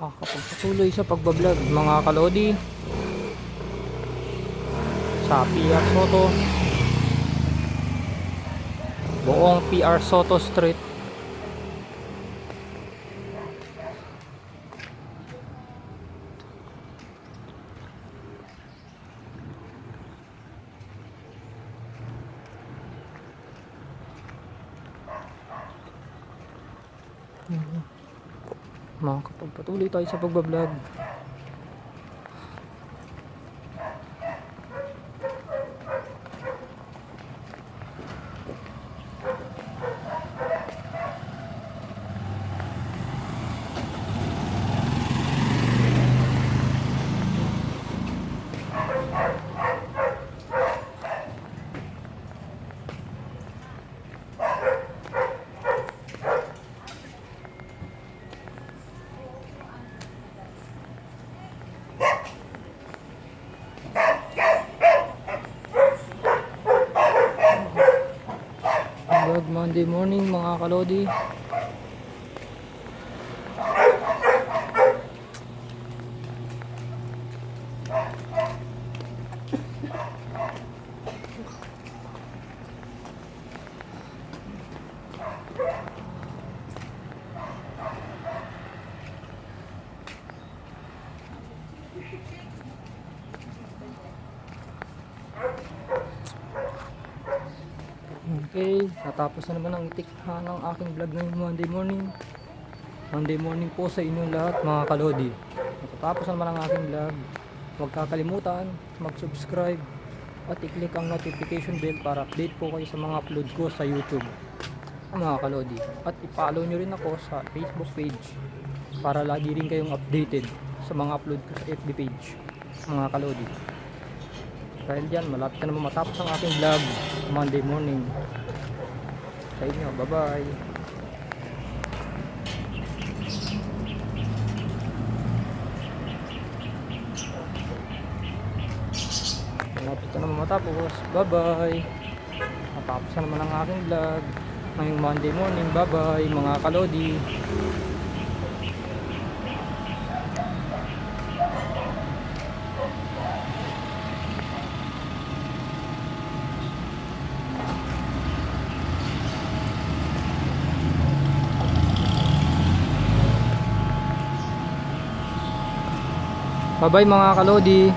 makakapagpatuloy sa pagbablog mga kalodi sa PR Soto, buong PR Soto Street. Makakapagpatuloy tayo sa pagbablog. Good Monday morning mga kalodi. Okay, natapos na naman ang itikha ng aking vlog ngayong Monday morning. Monday morning po sa inyong lahat mga kalodi. Natapos na naman ang aking vlog. Huwag kakalimutan mag-subscribe at i-click ang notification bell para update po kayo sa mga upload ko sa YouTube mga kalodi. At i-follow nyo rin ako sa Facebook page para lagi rin kayong updated sa mga upload ko sa FB page mga kalodi. Dahil dyan, malapit na naman matapos ang aking vlog Monday morning sa inyo. Bye bye. Malapit na naman matapos. Bye bye. Matapos na naman ang aking vlog ngayong Monday morning. Bye bye mga kalodi. Bye bye mga kalodi.